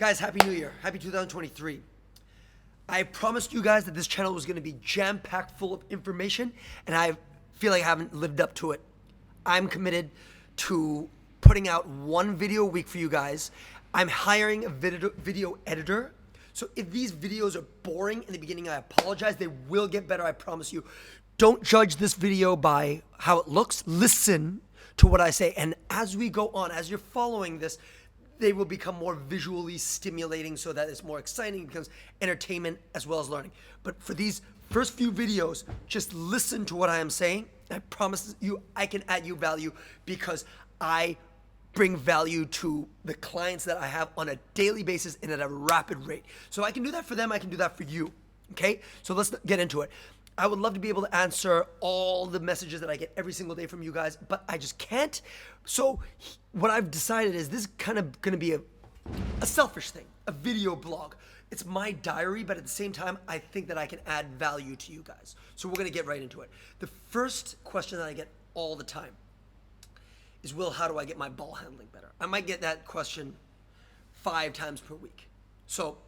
Guys, Happy New Year. Happy 2023. I promised you guys that this channel was going to be jam-packed full of information, and I feel like I haven't lived up to it. I'm committed to putting out one video a week for you guys. I'm hiring a video editor. So if these videos are boring in the beginning, I apologize. They will get better, I promise you. Don't judge this video by how it looks. Listen to what I say. And as we go on, as you're following this, they will become more visually stimulating so that it's more exciting, it becomes entertainment as well as learning. But for these first few videos, just listen to what I am saying. I promise you I can add you value because I bring value to the clients that I have on a daily basis and at a rapid rate. So I can do that for them, I can do that for you, okay? So let's get into it. I would love to be able to answer all the messages that I get every single day from you guys, but I just can't. So what I've decided is this is kind of gonna be a selfish thing, a video blog. It's my diary, but at the same time, I think that I can add value to you guys. So we're gonna get right into it. The first question that I get all the time is, Will, how do I get my ball handling better? I might get that question 5 times per week. So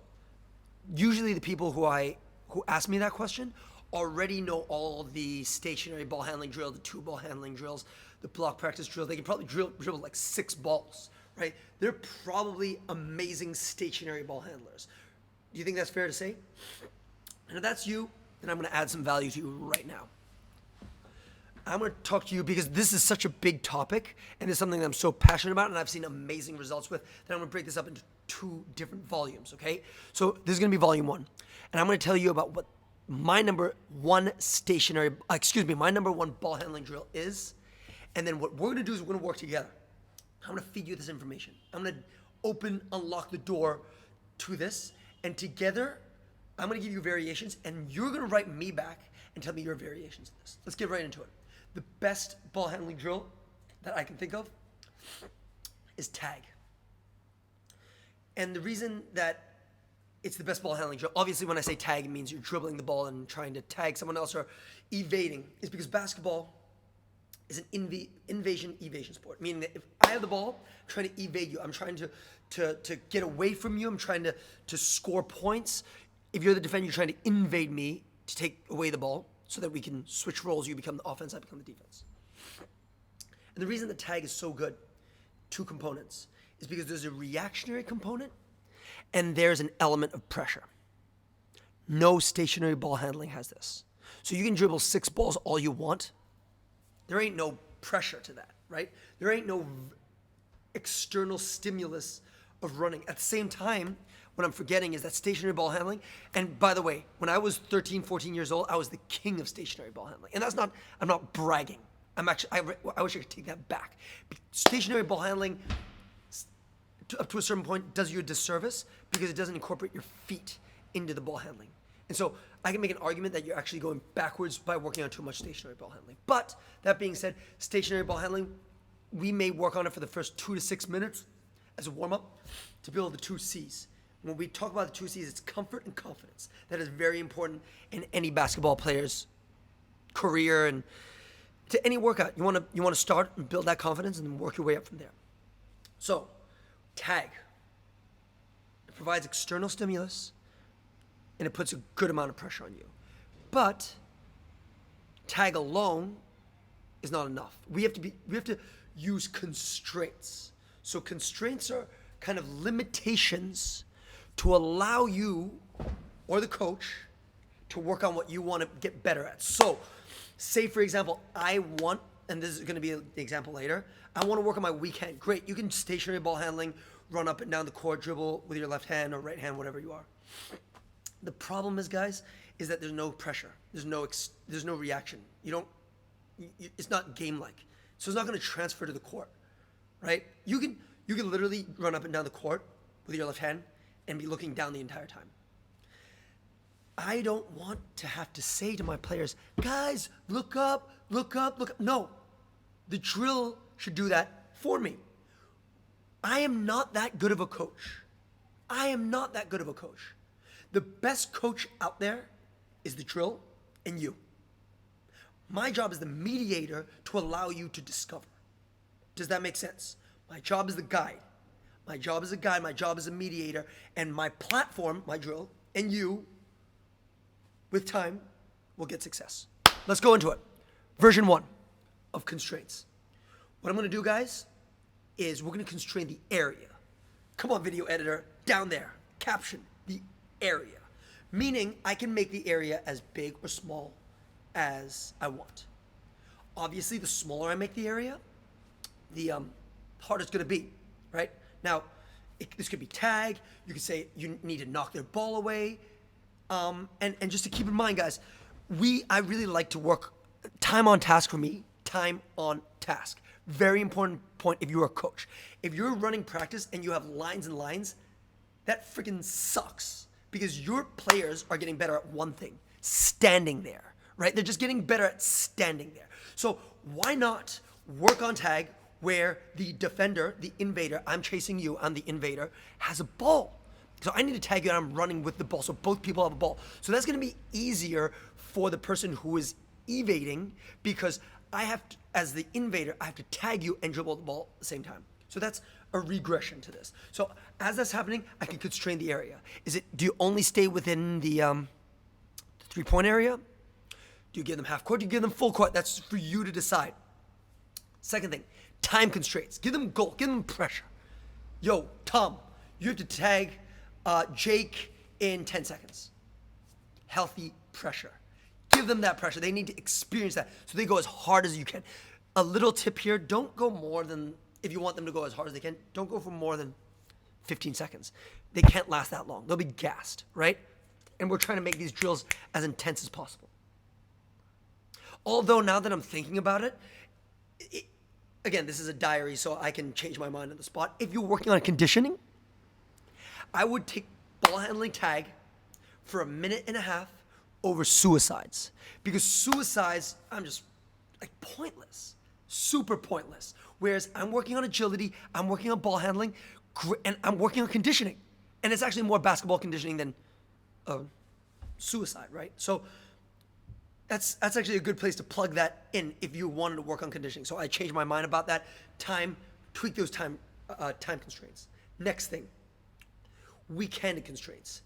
usually the people who ask me that question already know all the stationary ball handling drill, the 2 ball handling drills, the block practice drill. They can probably dribble like 6 balls, right? They're probably amazing stationary ball handlers. Do you think that's fair to say? And if that's you, then I'm gonna add some value to you right now. I'm gonna talk to you because this is such a big topic and it's something that I'm so passionate about and I've seen amazing results with that I'm gonna break this up into 2 different volumes, okay? So this is gonna be volume 1. And I'm gonna tell you about what my number one ball handling drill is. And then what we're gonna do is we're gonna work together. I'm gonna feed you this information. I'm gonna unlock the door to this. And together, I'm gonna give you variations and you're gonna write me back and tell me your variations of this. Let's get right into it. The best ball handling drill that I can think of is tag. And the reason that it's the best ball handling drill, obviously when I say tag, it means you're dribbling the ball and trying to tag someone else or evading, is because basketball is an invasion-evasion sport. Meaning that if I have the ball, I'm trying to evade you. I'm trying to get away from you. I'm trying to score points. If you're the defender, you're trying to invade me to take away the ball so that we can switch roles. You become the offense, I become the defense. And the reason the tag is so good, 2 components, is because there's a reactionary component and there's an element of pressure. No stationary ball handling has this. So you can dribble 6 balls all you want. There ain't no pressure to that, right? There ain't no external stimulus of running. At the same time, what I'm forgetting is that stationary ball handling, and by the way, when I was 13, 14 years old, I was the king of stationary ball handling. And that's not, I'm not bragging. I wish I could take that back. Stationary ball handling, up to a certain point, does you a disservice because it doesn't incorporate your feet into the ball handling. And so I can make an argument that you're actually going backwards by working on too much stationary ball handling. But that being said, stationary ball handling, we may work on it for the first 2 to 6 minutes as a warm-up to build the 2 C's. When we talk about the 2 C's, it's comfort and confidence. That is very important in any basketball player's career and to any workout. You want to start and build that confidence and then work your way up from there. So, tag. It provides external stimulus and it puts a good amount of pressure on you. But tag alone is not enough. We have to use constraints. So constraints are kind of limitations to allow you or the coach to work on what you want to get better at. So say for example, and this is going to be the example later, I want to work on my weak hand. Great, you can stationary ball handling, run up and down the court, dribble with your left hand or right hand, whatever you are. The problem is, guys, is that there's no pressure. There's no reaction. It's not game-like. So it's not going to transfer to the court, right? You can literally run up and down the court with your left hand and be looking down the entire time. I don't want to have to say to my players, guys, look up, look up, look up. No, the drill should do that for me. I am not that good of a coach. I am not that good of a coach. The best coach out there is the drill and you. My job is the mediator to allow you to discover. Does that make sense? My job is the guide. My job as a guide, my job as a mediator, and my platform, my drill, and you, with time, will get success. Let's go into it. Version 1 of constraints. What I'm going to do, guys, is we're going to constrain the area. Come on, video editor, down there. Caption the area. Meaning I can make the area as big or small as I want. Obviously, the smaller I make the area, the harder it's going to be, right? Now, this could be tag. You could say you need to knock their ball away. And just to keep in mind, guys, I really like to work time on task for me, time on task. Very important point if you're a coach. If you're running practice and you have lines and lines, that freaking sucks because your players are getting better at one thing, standing there, right? They're just getting better at standing there. So why not work on tag where the defender, the invader, I'm chasing you, I'm the invader, has a ball. So I need to tag you and I'm running with the ball. So both people have a ball. So that's going to be easier for the person who is evading because I have to, as the invader, I have to tag you and dribble the ball at the same time. So that's a regression to this. So as that's happening, I can constrain the area. Do you only stay within the 3-point area? Do you give them half court? Do you give them full court? That's for you to decide. Second thing, time constraints. Give them goal. Give them pressure. Yo, Tom, you have to tag Jake in 10 seconds. Healthy pressure. Give them that pressure. They need to experience that. So they go as hard as you can. A little tip here, don't go more than, if you want them to go as hard as they can, don't go for more than 15 seconds. They can't last that long. They'll be gassed, right? And we're trying to make these drills as intense as possible. Although now that I'm thinking about it, again, this is a diary, so I can change my mind on the spot. If you're working on conditioning, I would take ball handling tag for 1.5 minutes over suicides. Because suicides, I'm just like pointless, super pointless. Whereas I'm working on agility, I'm working on ball handling, and I'm working on conditioning. And it's actually more basketball conditioning than suicide, right? So that's actually a good place to plug that in if you wanted to work on conditioning. So I changed my mind about that. Tweak those time constraints. Next thing, weekend constraints.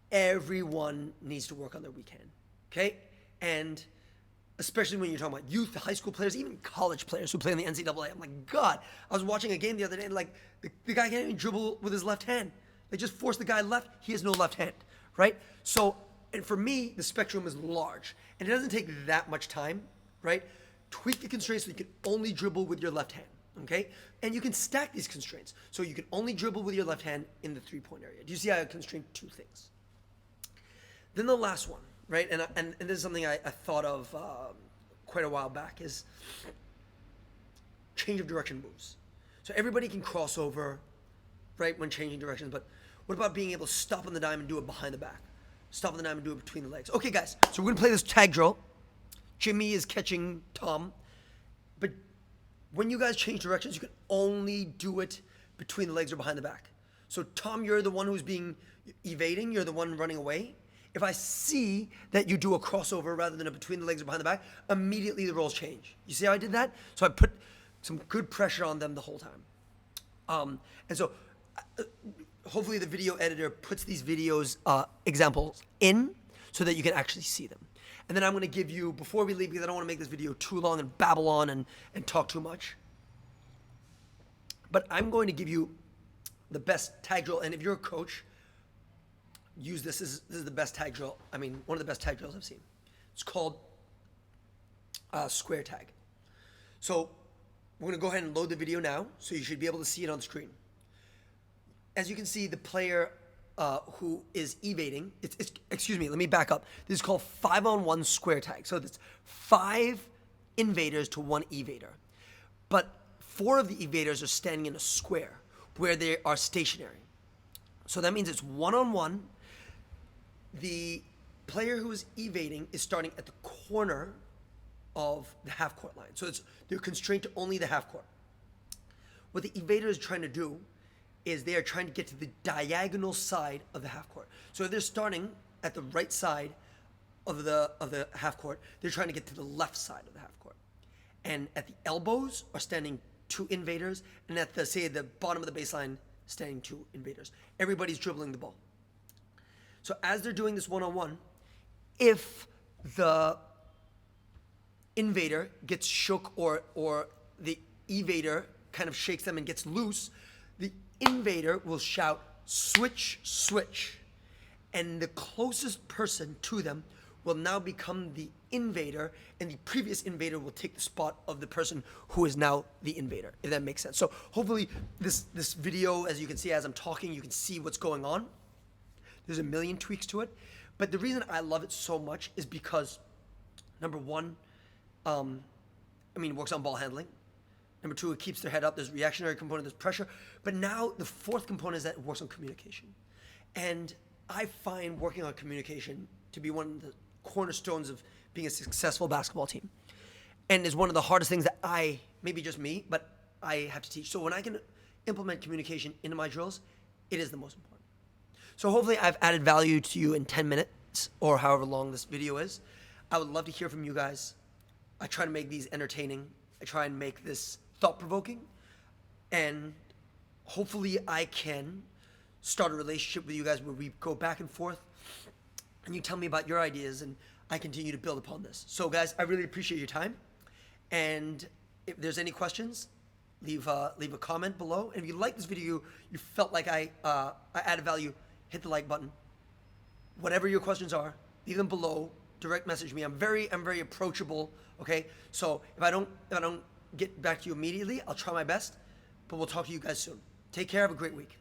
Everyone needs to work on their weekend, okay? And especially when you're talking about youth, high school players, even college players who play in the NCAA. I'm like, God, I was watching a game the other day and like the guy can't even dribble with his left hand. They just force the guy left. He has no left hand, right? So, and for me, the spectrum is large and it doesn't take that much time, right? Tweak the constraints so you can only dribble with your left hand, okay? And you can stack these constraints. So you can only dribble with your left hand in the 3-point area. Do you see how I constrain 2 things? Then the last one, right? And this is something I thought of quite a while back is change of direction moves. So everybody can cross over, right, when changing directions, but what about being able to stop on the dime and do it behind the back? Stop on the dime and do it between the legs. Okay, guys, so we're gonna play this tag drill. Jimmy is catching Tom, but when you guys change directions, you can only do it between the legs or behind the back. So Tom, you're the one who's being evading, you're the one running away. If I see that you do a crossover rather than a between the legs or behind the back, immediately the roles change. You see how I did that? So I put some good pressure on them the whole time. And so hopefully the video editor puts these videos, examples in so that you can actually see them. And then I'm gonna give you, before we leave, because I don't wanna make this video too long and babble on and talk too much, but I'm going to give you the best tag drill. And if you're a coach, use this. This is the best tag drill. I mean, one of the best tag drills I've seen. It's called square tag. So we're gonna go ahead and load the video now, so you should be able to see it on screen. As you can see, the player who is evading, excuse me, let me back up. This is called 5-on-1 square tag. So it's 5 invaders to 1 evader. But 4 of the evaders are standing in a square where they are stationary. So that means it's 1-on-1. The player who is evading is starting at the corner of the half-court line. So they're constrained to only the half-court. What the evader is trying to do is they are trying to get to the diagonal side of the half-court. So if they're starting at the right side of the half-court, they're trying to get to the left side of the half-court. And at the elbows are standing 2 invaders, and at the, say, the bottom of the baseline standing two invaders. Everybody's dribbling the ball. So as they're doing this one-on-one, if the invader gets shook or the evader kind of shakes them and gets loose, the invader will shout, switch, switch. And the closest person to them will now become the invader, and the previous invader will take the spot of the person who is now the invader, if that makes sense. So hopefully this video, as you can see as I'm talking, you can see what's going on. There's a million tweaks to it. But the reason I love it so much is because, number one, it works on ball handling. Number two, it keeps their head up. There's reactionary component, there's pressure. But now the fourth component is that it works on communication. And I find working on communication to be one of the cornerstones of being a successful basketball team. And is one of the hardest things that maybe just me, but I have to teach. So when I can implement communication into my drills, it is the most important. So hopefully I've added value to you in 10 minutes or however long this video is. I would love to hear from you guys. I try to make these entertaining. I try and make this thought-provoking. And hopefully I can start a relationship with you guys where we go back and forth and you tell me about your ideas and I continue to build upon this. So guys, I really appreciate your time. And if there's any questions, leave a comment below. And if you like this video, you felt like I added value, hit the like button. Whatever your questions are, leave them below. Direct message me. I'm very approachable. Okay. So if I don't get back to you immediately, I'll try my best. But we'll talk to you guys soon. Take care. Have a great week.